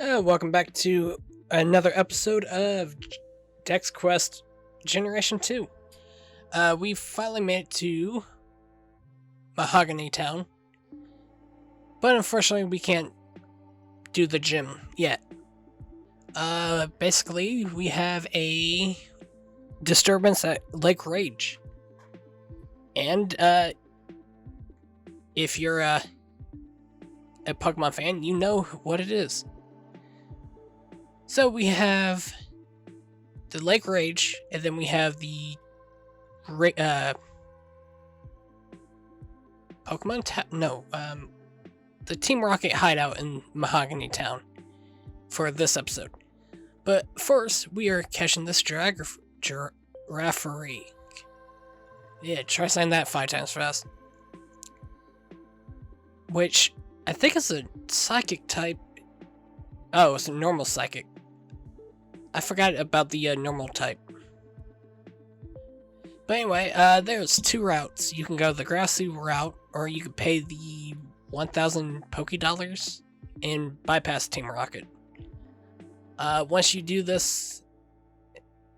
Welcome back to another episode of Dexquest Generation 2. We finally made it to Mahogany Town, but unfortunately we can't do the gym yet. Basically we have a disturbance at Lake Rage. And, if you're a Pokemon fan, you know what it is. So we have the Lake Rage, and then we have the the Team Rocket hideout in Mahogany Town for this episode. But first, we are catching this Giraffere. Yeah, try saying that 5 times fast. Which I think is a psychic type. Oh, it's a normal psychic. I forgot about the normal type. But anyway, there's 2 routes. You can go the grassy route, or you can pay the 1,000 Poké-Dollars and bypass Team Rocket. Once you do this...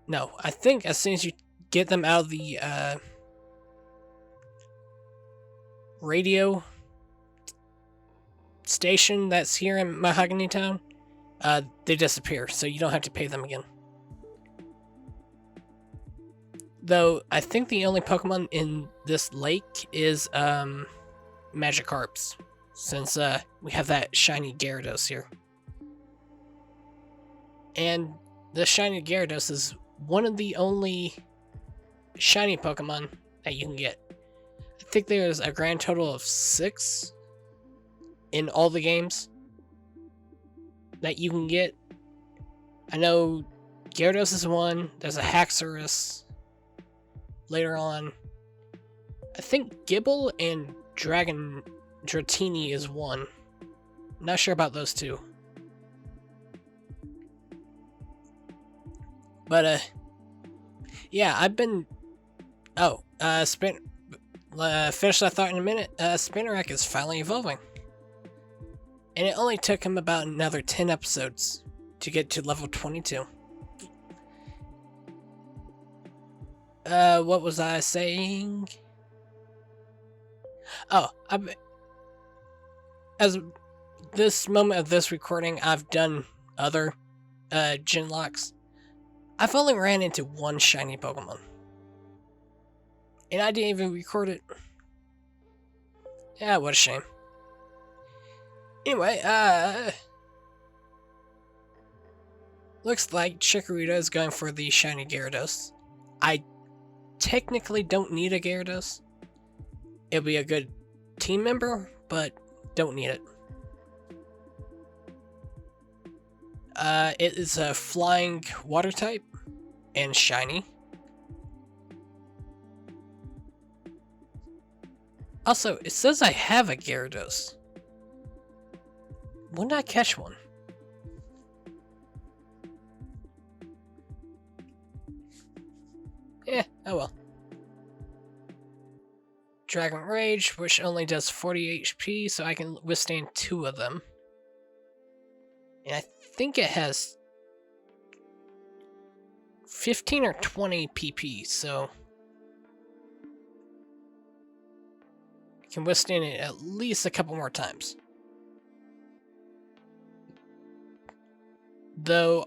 No, I think as soon as you get them out of the radio station that's here in Mahogany Town, they disappear, so you don't have to pay them again. Though, I think the only Pokemon in this lake is Magikarps, since we have that shiny Gyarados here. And the shiny Gyarados is one of the only shiny Pokemon that you can get. I think there's a grand total of 6 in all the games that you can get. I know Gyarados is one, there's a Haxorus later on. I think Gibble and Dratini is one. Not sure about those 2. But, yeah, I've been... Oh, finish that thought in a minute. Spinarak is finally evolving. And it only took him about another 10 episodes to get to level 22. What was I saying? Oh, as this moment of this recording, I've done other gym locks. I've only ran into 1 shiny Pokemon. And I didn't even record it. Yeah, what a shame. Anyway, looks like Chikorita is going for the shiny Gyarados. I technically don't need a Gyarados. It'll be a good team member, but don't need it. It is a flying water type and shiny. Also, it says I have a Gyarados. When did I catch one? Oh well. Dragon Rage, which only does 40 HP, so I can withstand 2 of them. And I think it has 15 or 20 PP, so I can withstand it at least a couple more times. Though,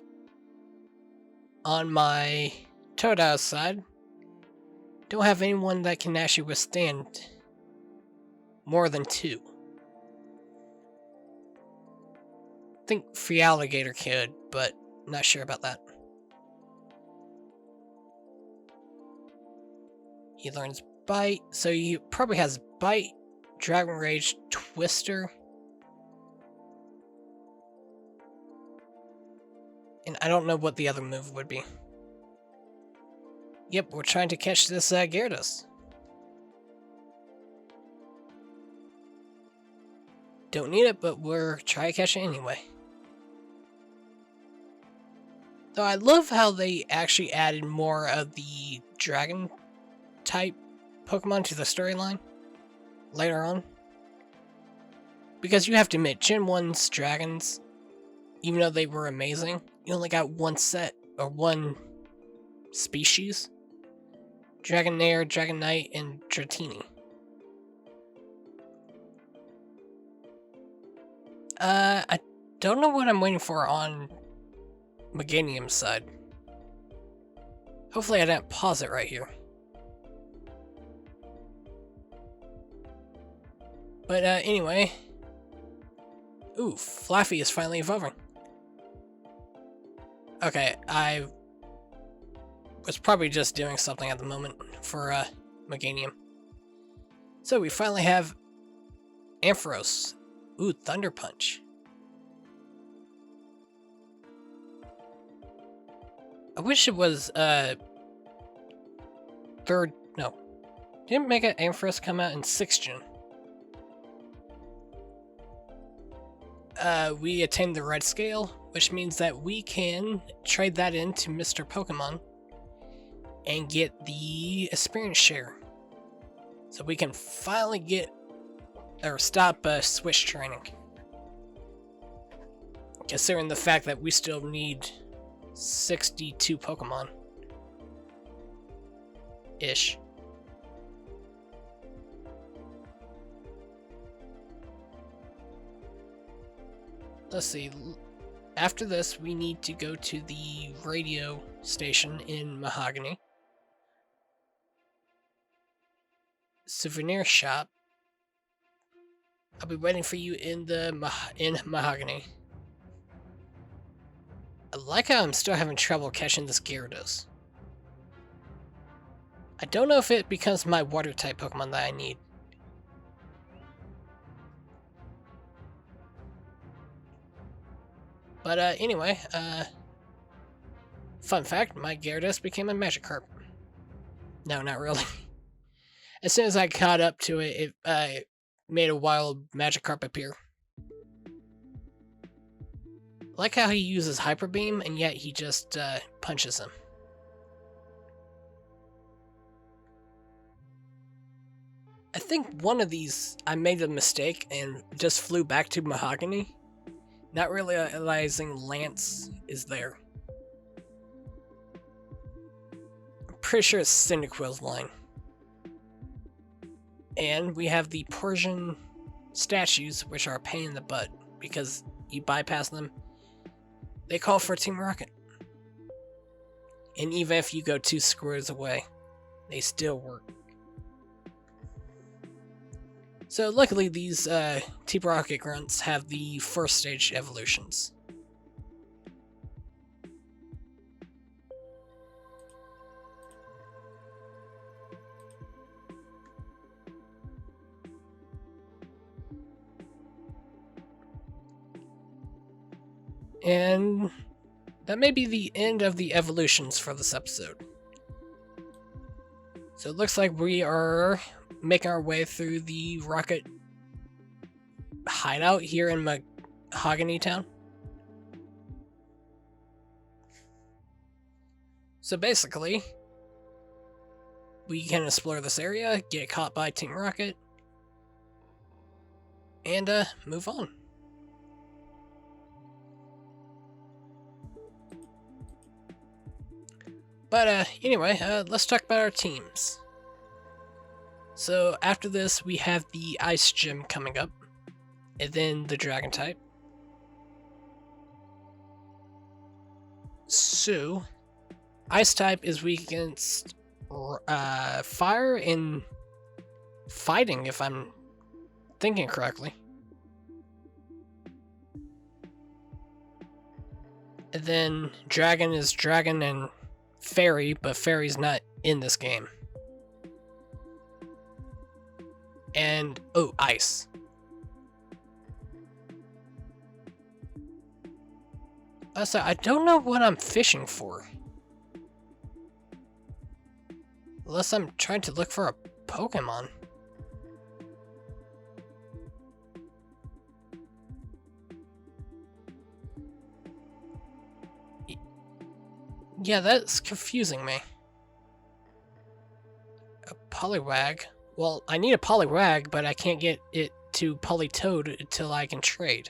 on my Totodile side, don't have anyone that can actually withstand more than 2. I think Alligator could, but not sure about that. He learns Bite, so he probably has Bite, Dragon Rage, Twister. And I don't know what the other move would be. Yep, we're trying to catch this Gyarados. Don't need it, but we're trying to catch it anyway. Though I love how they actually added more of the dragon type Pokemon to the storyline later on. Because you have to admit, Gen 1's dragons even though they were amazing, you only got one set, or one species. Dragonair, Dragonite, and Dratini. I don't know what I'm waiting for on Meganium's side. Hopefully I didn't pause it right here. But anyway. Ooh, Flaffy is finally evolving. Okay, I was probably just doing something at the moment for Meganium. So we finally have Ampharos. Ooh, Thunder Punch. I wish it was third. No, didn't Mega Ampharos come out in 6th Gen? We attained the red scale, which means that we can trade that into Mr. Pokemon and get the experience share. So we can finally get, or stop switch training. Considering the fact that we still need 62 Pokemon. Ish. Let's see. After this, we need to go to the radio station in Mahogany. Souvenir shop. I'll be waiting for you in the Mahogany. I like how I'm still having trouble catching this Gyarados. I don't know if it becomes my water type Pokemon that I need. But anyway, fun fact, my Gyarados became a Magikarp. No, not really. As soon as I caught up to it, it made a wild Magikarp appear. I like how he uses Hyper Beam, and yet he just punches him. I think one of these, I made a mistake and just flew back to Mahogany, not realizing Lance is there. I'm pretty sure it's Cyndaquil's line. And we have the Persian statues, which are a pain in the butt, because you bypass them. They call for Team Rocket. And even if you go 2 squares away, they still work. So luckily these Team Rocket grunts have the first stage evolutions. And that may be the end of the evolutions for this episode. So it looks like we are making our way through the Rocket hideout here in Mahogany Town. So basically, we can explore this area, get caught by Team Rocket, and move on. But anyway, let's talk about our teams. So after this, we have the Ice Gym coming up, and then the Dragon type. So, Ice type is weak against Fire and Fighting, if I'm thinking correctly. And then Dragon is Dragon and Fairy, but Fairy's not in this game. And, oh, Ice. So I don't know what I'm fishing for. Unless I'm trying to look for a Pokemon. Yeah, that's confusing me. A Poliwag. Well, I need a Poliwag, but I can't get it to Politoed until I can trade.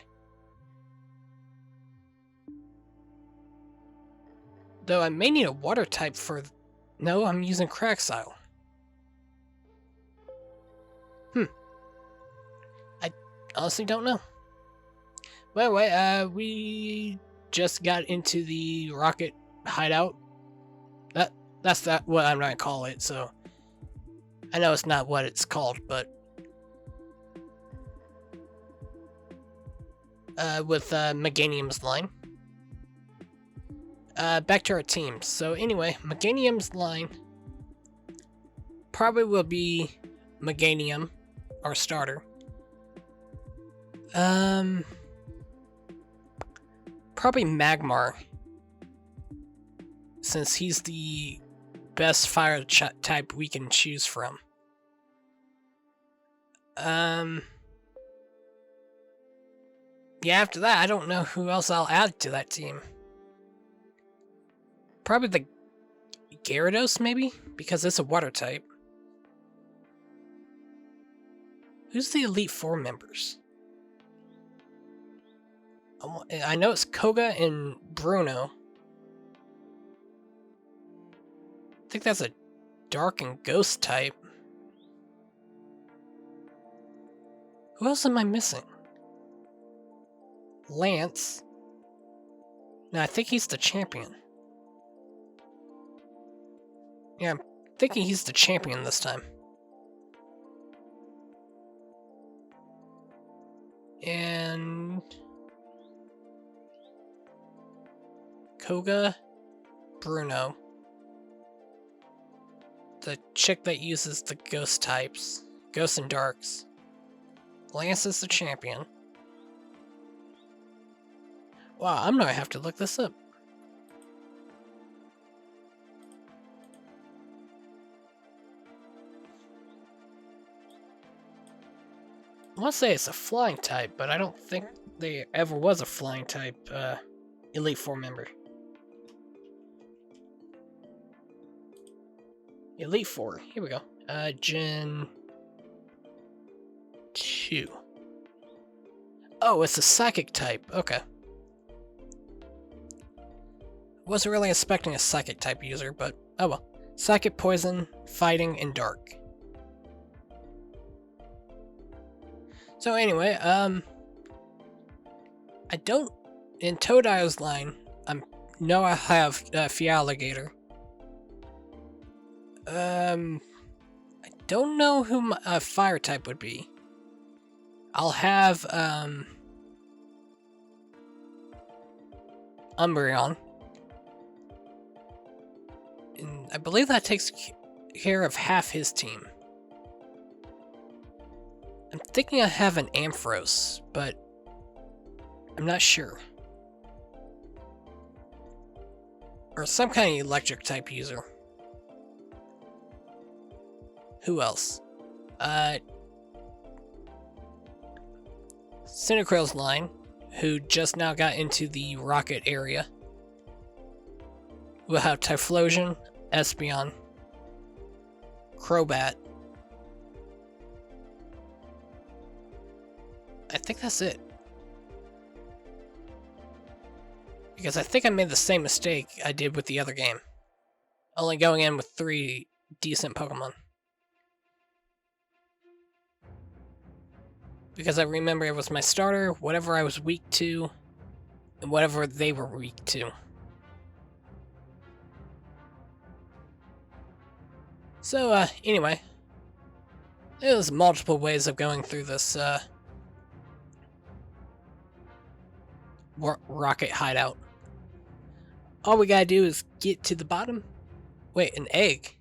Though I may need a water type for... No, I'm using Craxile. I honestly don't know. By the way, we just got into the rocket hideout. That's what I'm gonna call it, so... I know it's not what it's called, but... with Meganium's line. Back to our team. So anyway, Meganium's line probably will be Meganium, our starter. Probably Magmar, since he's the best fire type we can choose from. Yeah, after that, I don't know who else I'll add to that team. Probably the Gyarados, maybe? Because it's a water type. Who's the Elite Four members? I know it's Koga and Bruno. I think that's a Dark and Ghost type. Who else am I missing? Lance. No, I think he's the champion. Yeah, I'm thinking he's the champion this time. And... Koga, Bruno. The chick that uses the ghost types. Ghosts and Darks. Lance is the champion. Wow, I'm gonna have to look this up. I want to say it's a flying type, but I don't think there ever was a flying type Elite Four member. Elite Four, here we go. Gen 2. Oh, it's a psychic type, okay. Wasn't really expecting a psychic type user, but oh well. Psychic, poison, fighting, and dark. So anyway, I don't... In Totodile's line, I have Fialligator. I don't know who my fire type would be. I'll have Umbreon. And I believe that takes care of half his team. I'm thinking I have an Ampharos, but I'm not sure. Or some kind of electric type user. Who else? Cinecrill's line, who just now got into the rocket area. We'll have Typhlosion, Espeon, Crobat. I think that's it. Because I think I made the same mistake I did with the other game. Only going in with 3 decent Pokemon. Because I remember it was my starter, whatever I was weak to, and whatever they were weak to. So, anyway. There's multiple ways of going through this, rocket hideout. All we gotta do is get to the bottom. Wait, an egg?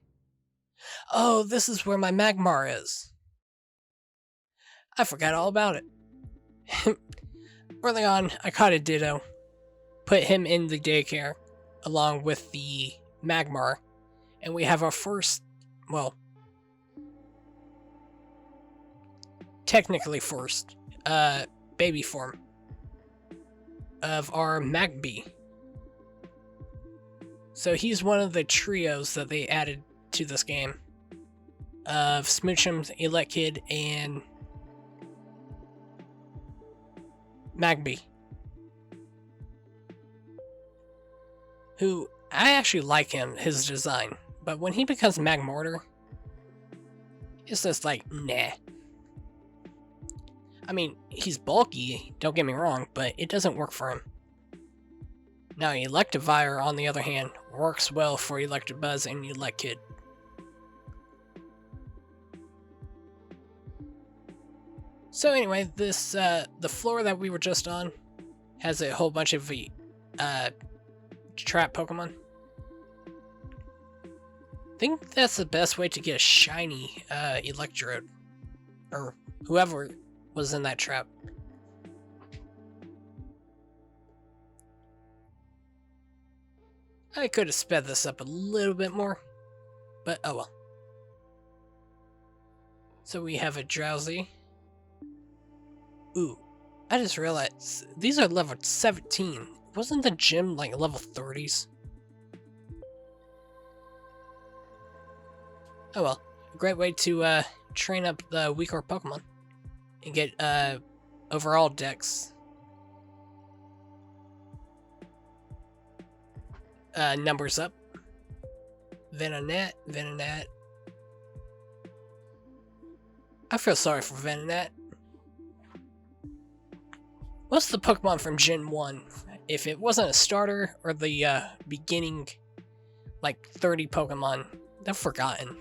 Oh, this is where my Magmar is. I forgot all about it. Early on, I caught a Ditto, put him in the daycare, along with the Magmar, and we have our first, well, technically first, baby form of our Magby. So he's one of the trios that they added to this game, of Smoochum, Elekid, and Magby, who I actually like his design, but when he becomes Magmortar, it's just like, nah. I mean, he's bulky, don't get me wrong, but it doesn't work for him. Now, Electivire, on the other hand, works well for Electabuzz and Elekid. So anyway, this the floor that we were just on has a whole bunch of trap Pokemon. I think that's the best way to get a shiny Electrode, or whoever was in that trap. I could have sped this up a little bit more, but oh well. So we have a Drowsy. Ooh, I just realized these are level 17. Wasn't the gym like level 30s? Oh well, a great way to train up the weaker Pokemon and get overall dex numbers up. Venonat. I feel sorry for Venonat. What's the Pokemon from Gen 1? If it wasn't a starter or the beginning, like 30 Pokemon, they're forgotten.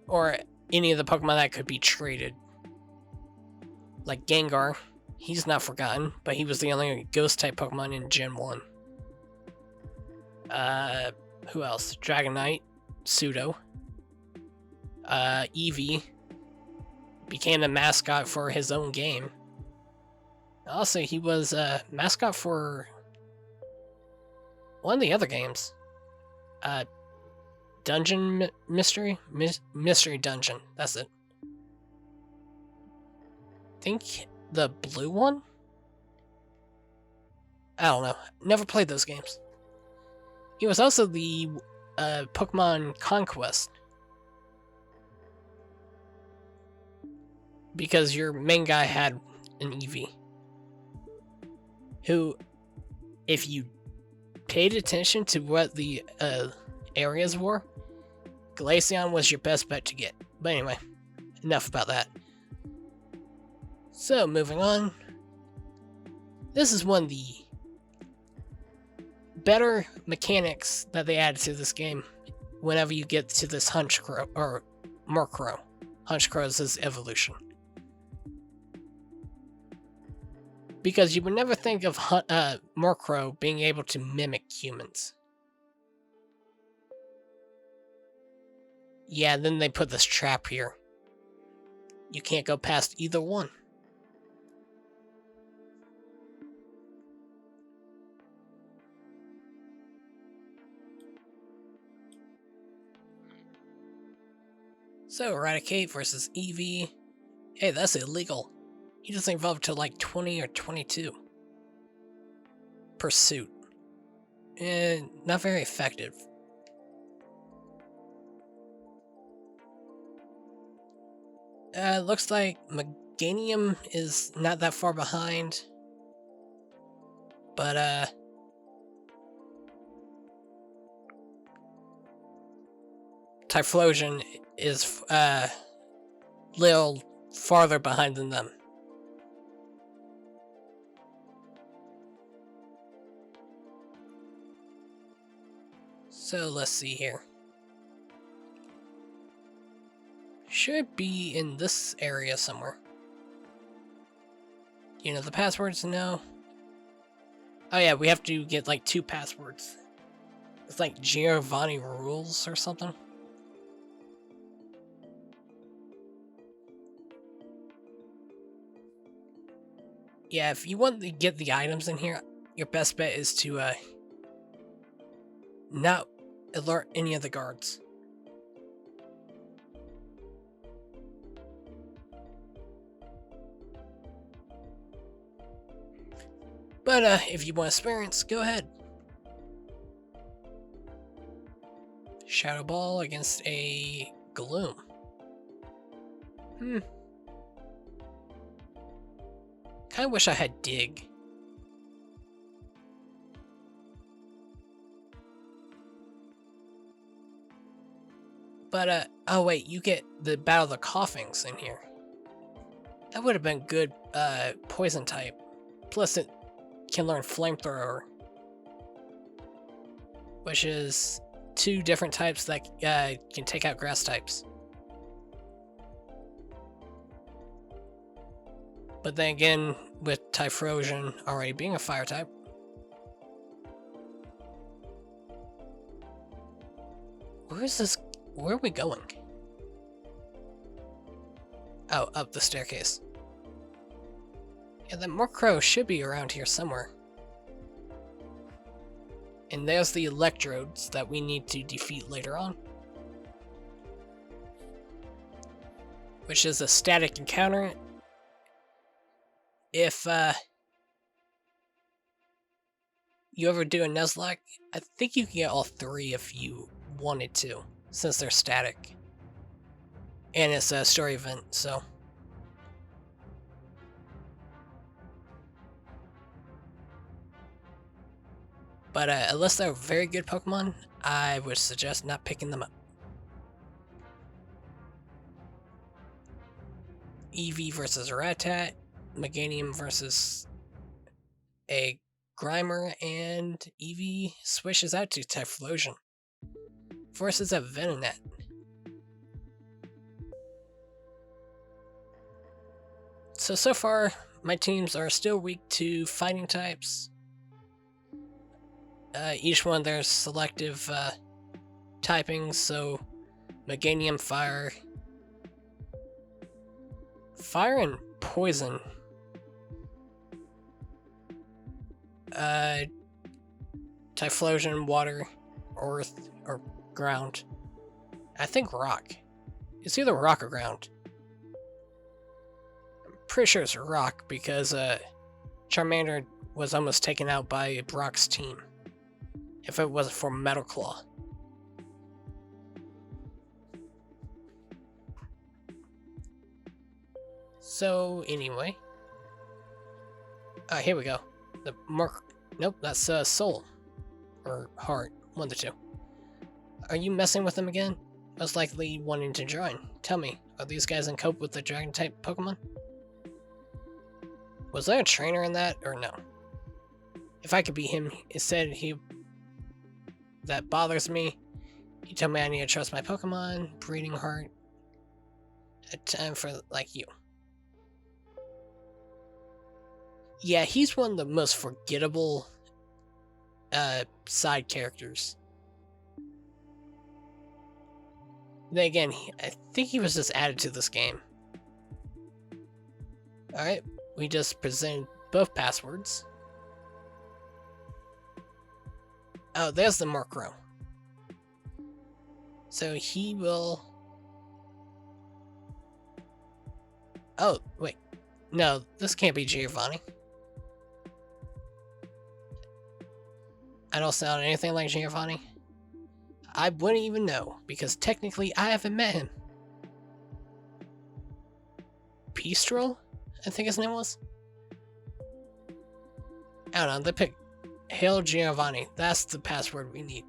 Or any of the Pokemon that could be traded. Like Gengar, he's not forgotten, but he was the only Ghost-type Pokemon in Gen 1. Who else? Dragonite, Pseudo. Eevee became the mascot for his own game. Also, he was a mascot for one of the other games. Dungeon Mystery? Mystery Dungeon, that's it. I think the blue one? I don't know. Never played those games. He was also the Pokemon Conquest. Because your main guy had an Eevee. Who, if you paid attention to what the areas were, Glaceon was your best bet to get. But anyway, enough about that. So, moving on. This is one of the better mechanics that they added to this game whenever you get to this Honchkrow, or Murkrow. Honchkrow is his evolution. Because you would never think of Murkrow being able to mimic humans. Yeah, then they put this trap here. You can't go past either one. So, Eradicate versus Eevee. Hey, that's illegal. He doesn't evolve to like 20 or 22. Pursuit. Not very effective. Looks like Meganium is not that far behind. But, Typhlosion is, little farther behind than them. So, let's see here. Should be in this area somewhere. You know the passwords? No. Oh yeah, we have to get like 2 passwords. It's like Giovanni rules or something. Yeah, if you want to get the items in here, your best bet is to not alert any of the guards. But if you want experience, go ahead. Shadow Ball against a Gloom. Kinda wish I had dig. But, oh wait, you get the Battle of the Coughings in here. That would have been good, poison type. Plus it can learn Flamethrower. Which is 2 different types that, can take out grass types. But then again, with Typhlosion already being a fire type. Where are we going? Oh, up the staircase. Yeah, that Murkrow should be around here somewhere. And there's the Electrodes that we need to defeat later on. Which is a static encounter. If you ever do a Nuzlocke, I think you can get all 3 if you wanted to, since they're static. And it's a story event, so. But unless they're very good Pokemon, I would suggest not picking them up. Eevee versus Rattata, Meganium versus a Grimer, and Eevee switches out to Typhlosion. Versus a Venonat. So far, my teams are still weak to fighting types. Each one there's selective typings, so Meganium, Fire. Fire and Poison. Typhlosion, Water, Earth, or Ground. I think Rock. It's either Rock or Ground. I'm pretty sure it's Rock because Charmander was almost taken out by Brock's team. If it wasn't for Metal Claw. So, anyway. Here we go. The Nope, that's Soul. Or Heart. One of the two. Are you messing with them again? Most likely wanting to join. Tell me, are these guys in cope with the Dragon-type Pokemon? Was there a trainer in that, or no? If I could be him, it said that bothers me. He told me I need to trust my Pokemon. Breeding Heart. A time for, like, you. Yeah, he's one of the most forgettable side characters. Then again, I think he was just added to this game. Alright, we just presented both passwords. Oh, there's the Murkrow. So he will... Oh, wait. No, this can't be Giovanni. I don't sound anything like Giovanni. I wouldn't even know, because technically I haven't met him. Peastrel? I think his name was? I don't know, they picked Hail Giovanni. That's the password we need.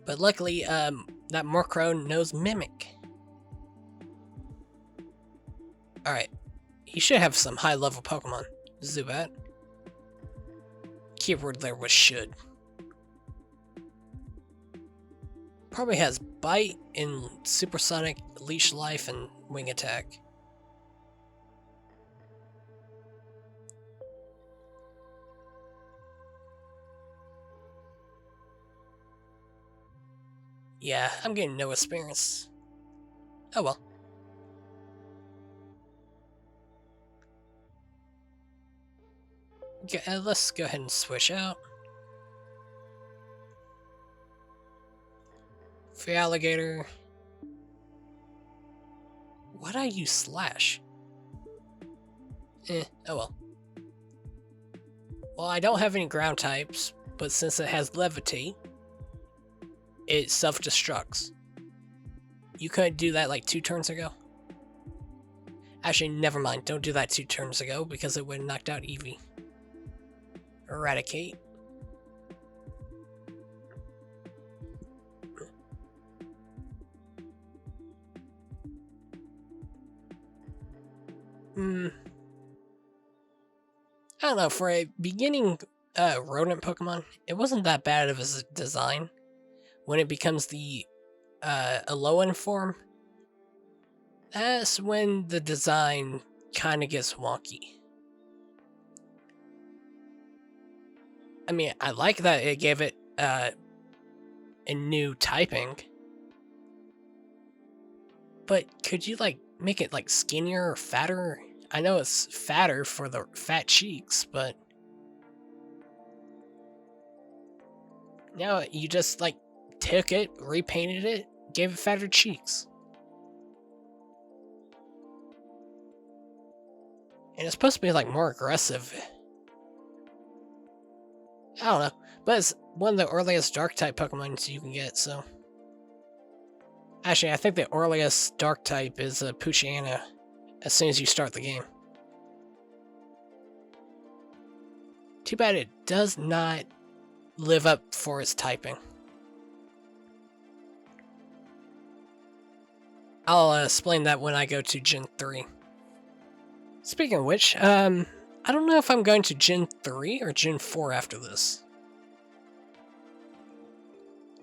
But luckily, that Murkrow knows Mimic. Alright. He should have some high-level Pokemon. Zubat. Keyword there was should. Probably has Bite and Supersonic, Leash Life, and Wing Attack. Yeah, I'm getting no experience. Oh well. Let's go ahead and switch out. For Alligator. Why'd I use Slash? Oh well. Well, I don't have any ground types, but since it has Levitate, it self-destructs. You couldn't do that like 2 turns ago? Actually, never mind. Don't do that 2 turns ago because it would have knocked out Eevee. Eradicate. I don't know, for a beginning rodent Pokemon, it wasn't that bad of a design. When it becomes the Alolan form, that's when the design kind of gets wonky. I mean, I like that it gave it a new typing. But could you, like, make it, like, skinnier or fatter? I know it's fatter for the fat cheeks, but... now you just, like, took it, repainted it, gave it fatter cheeks. And it's supposed to be, like, more aggressive. I don't know. But it's one of the earliest Dark-type Pokemon you can get, so... actually, I think the earliest Dark-type is Poochyena as soon as you start the game. Too bad it does not live up for its typing. I'll explain that when I go to Gen 3. Speaking of which, I don't know if I'm going to Gen 3 or Gen 4 after this.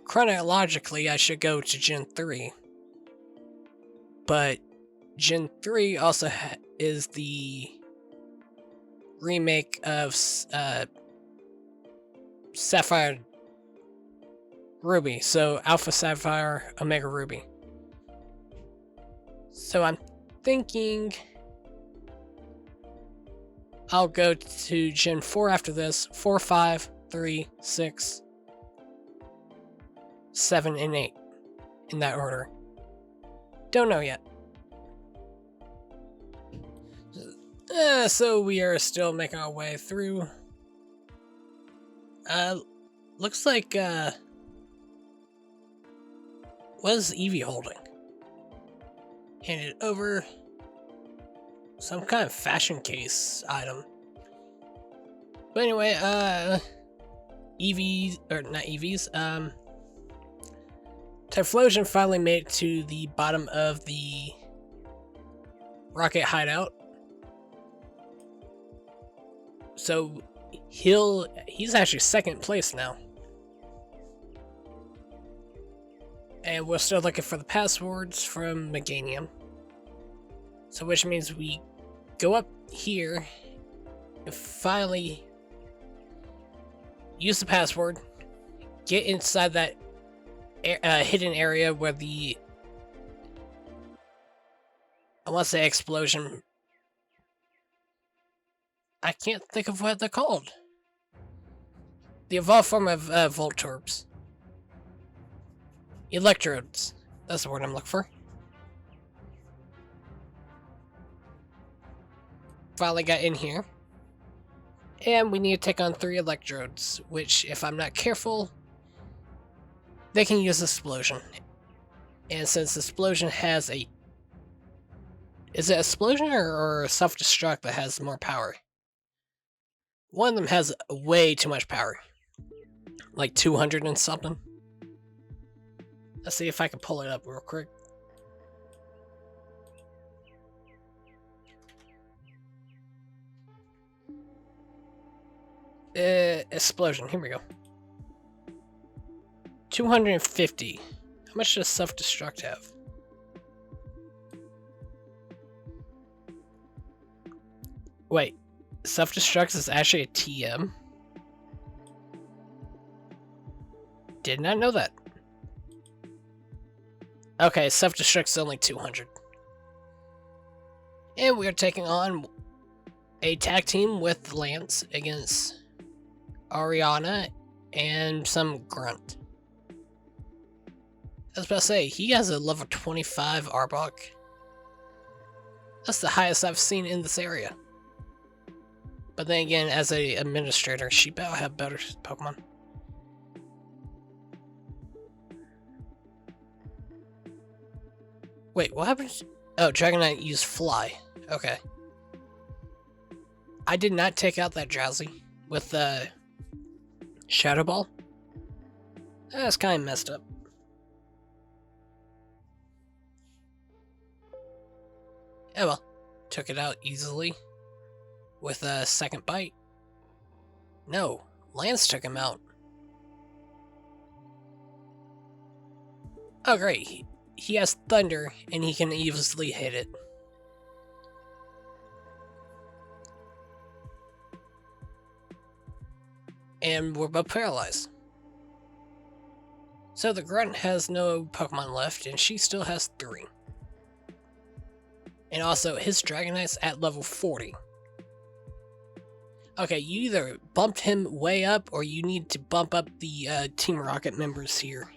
Chronologically, I should go to Gen 3. But Gen 3 also is the remake of Sapphire Ruby. So Alpha Sapphire, Omega Ruby. So I'm thinking I'll go to Gen 4 after this. 4, 5, 3, 6, 7, and 8. In that order. Don't know yet. So we are still making our way through. Looks like, what is Eevee holding? Handed over some kind of fashion case item. But anyway, Eevees, or not Eevees, Typhlosion finally made it to the bottom of the rocket hideout. So he's actually 2nd place now. And we're still looking for the passwords from Meganium. So which means we go up here and finally use the password, get inside that hidden area where the, I want to say explosion, I can't think of what they're called. The evolved form of Voltorbs. Electrodes. That's the word I'm looking for. Finally got in here. And we need to take on 3 Electrodes, which, if I'm not careful, they can use Explosion. And since Explosion has a... is it Explosion or Self-Destruct that has more power? One of them has way too much power. Like 200 and something. Let's see if I can pull it up real quick. Explosion, here we go. 250. How much does Self-Destruct have? Wait, Self-Destruct is actually a TM? Did not know that. Okay, Self-Destruct's only 200. And we are taking on a tag team with Lance against Ariana and some Grunt. I was about to say, he has a level 25 Arbok. That's the highest I've seen in this area. But then again, as an administrator, she better have better Pokemon. Wait, what happened? Oh, Dragonite used Fly. Okay. I did not take out that Drowsy with the Shadow Ball. That's kind of messed up. Oh well. Took it out easily with a second bite. No, Lance took him out. Oh great, he has Thunder and he can easily hit it. And we're both paralyzed. So the Grunt has no Pokemon left and she still has 3. And also his Dragonite's at level 40. Okay, you either bumped him way up or you need to bump up the Team Rocket members here.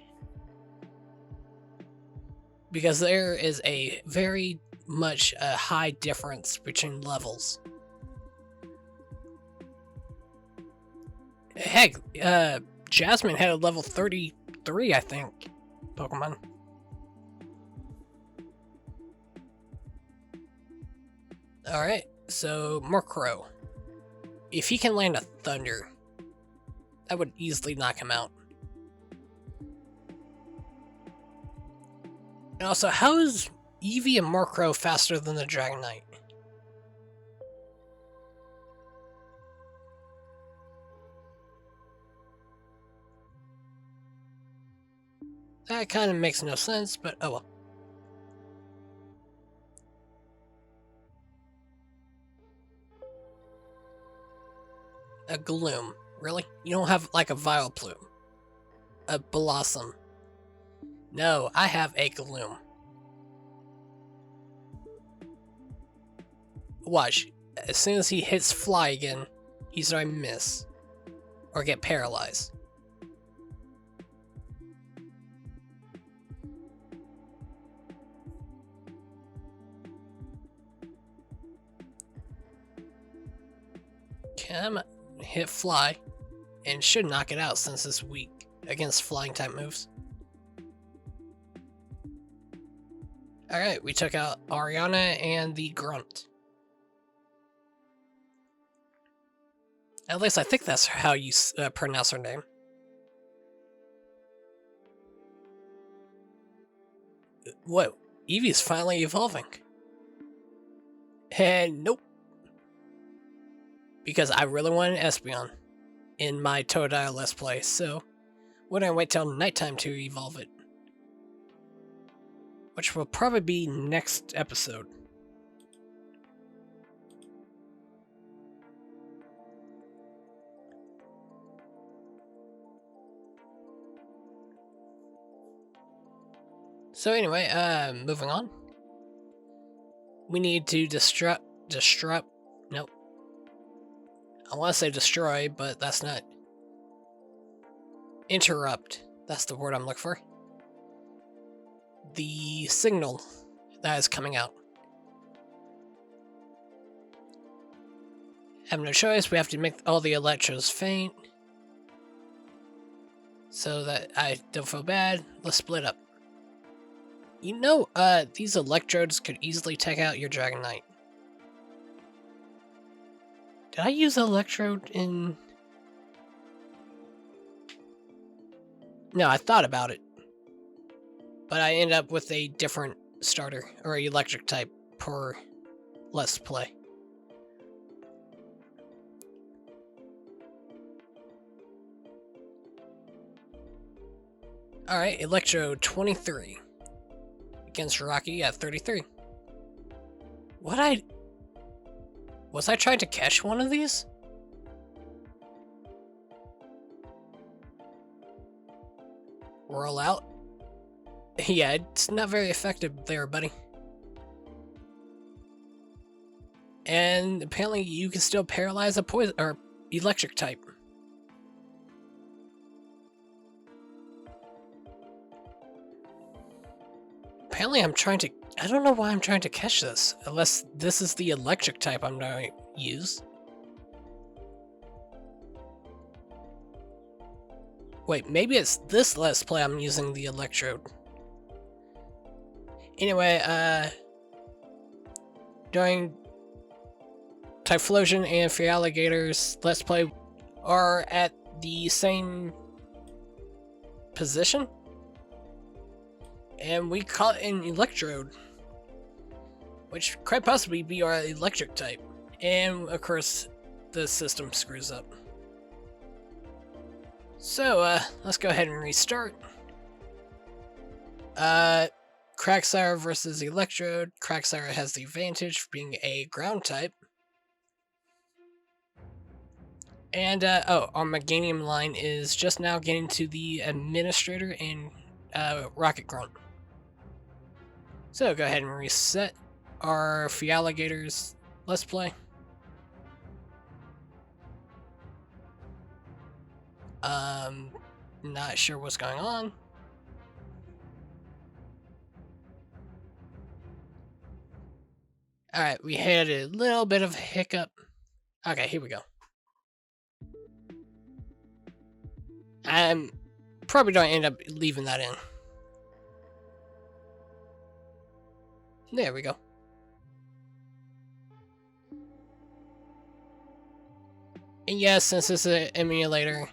Because there is a very much high difference between levels. Heck, Jasmine had a level 33, I think, Pokemon. Alright, so Murkrow. If he can land a Thunder, that would easily knock him out. And also, how is Eevee and Murkrow faster than the Dragonite? That kind of makes no sense, but oh well. A Gloom. Really? You don't have like a Vileplume? A Blossom? No, I have a Gloom. Watch. As soon as he hits Fly again, he's going to miss. Or get paralyzed. Come on. Hit Fly, and should knock it out since it's weak against flying type moves. Alright, we took out Ariana and the Grunt. At least I think that's how you pronounce her name. Whoa, Eevee's finally evolving. And nope. Because I really wanted Espeon in my Totodile Let's Play, so we're gonna wait till nighttime to evolve it. Which will probably be next episode. So anyway, moving on. We need to nope. I want to say destroy, but that's not. Interrupt. That's the word I'm looking for. The signal that is coming out. Have no choice. We have to make all the Electros faint. So that I don't feel bad. Let's split up. You know, these Electrodes could easily take out your Dragonite. Did I use Electrode in... No, I thought about it. But I ended up with a different starter, or electric type, per Let's Play. Alright, Electrode 23. Against Rocky at 33. Was I trying to catch one of these? Roll out? Yeah, it's not very effective there, buddy. And apparently you can still paralyze a poison or electric type. Apparently I don't know why I'm trying to catch this, unless this is the electric type I'm going to use. Wait, maybe it's this Let's Play I'm using the Electrode. Anyway, during Typhlosion and Fealigator's Let's Play are at the same position. And we caught an Electrode, which could possibly be our electric type. And of course, the system screws up. So, let's go ahead and restart. Cracksire versus Electrode. Cracksire has the advantage for being a ground type. And, our Meganium line is just now getting to the Administrator and, Rocket Grunt. So, go ahead and reset our Fealigator's Let's Play. Not sure what's going on. Alright, we had a little bit of a hiccup. Okay, here we go. I'm probably going to end up leaving that in. There we go. And yes, since this is an emulator,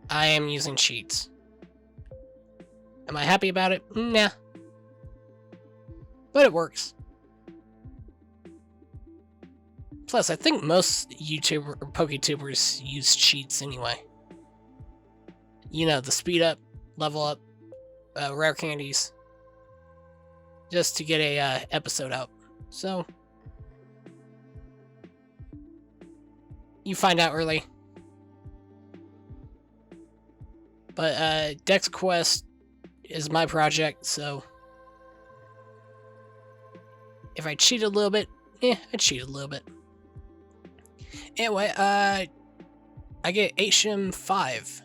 I am using cheats. Am I happy about it? Nah. But it works. Plus, I think most YouTuber or PokeTubers use cheats anyway. You know, the speed up, level up, rare candies. Just to get a episode out. So, you find out early. But Dexquest is my project, so if I cheat a little bit, I cheat a little bit. Anyway, I get HM 5.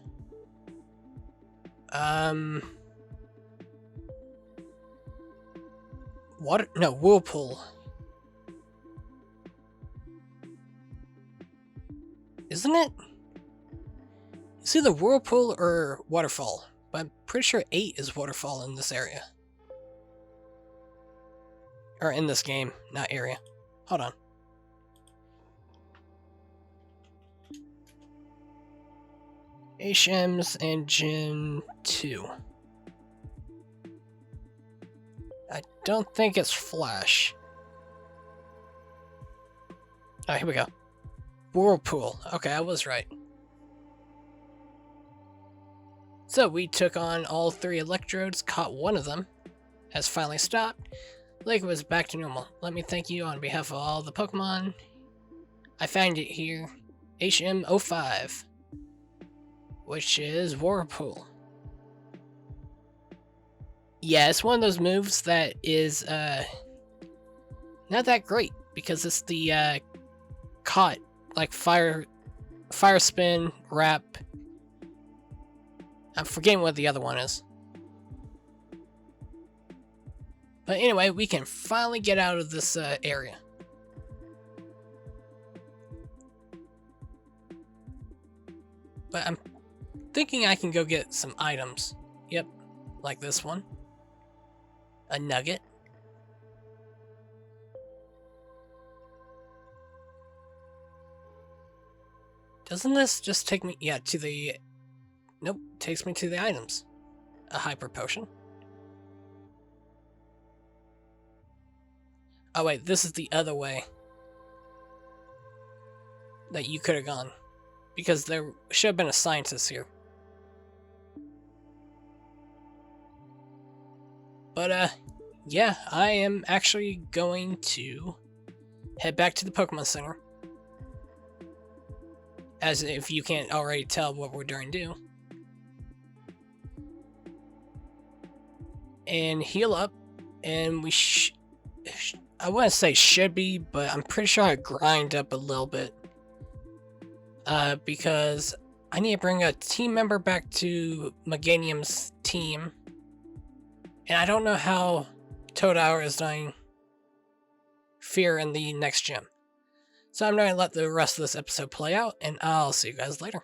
Water? No, Whirlpool. Isn't it? It's either Whirlpool or Waterfall, but I'm pretty sure 8 is Waterfall in this area. Or in this game, not area. Hold on. HMs and Gen 2. I don't think it's Flash. Oh, here we go. Whirlpool. Okay, I was right. So we took on all 3 Electrodes, caught one of them, has finally stopped. Lake was back to normal. Let me thank you on behalf of all the Pokemon. I found it here. HM05. Which is Whirlpool. Yeah, it's one of those moves that is not that great because it's the caught, like fire spin, wrap. I'm forgetting what the other one is. But anyway, we can finally get out of this area. But I'm thinking I can go get some items. Yep, like this one. A nugget. Doesn't this just take me, yeah, to the... Nope, takes me to the items. A hyper potion. Oh wait, this is the other way that you could have gone. Because there should have been a scientist here. But, yeah, I am actually going to head back to the Pokemon Center. As if you can't already tell what we're going to do. And heal up. And we I wouldn't say should be, but I'm pretty sure I grind up a little bit. Because I need to bring a team member back to Meganium's team. And I don't know how Totodile is doing Fear in the next gym. So I'm going to let the rest of this episode play out, and I'll see you guys later.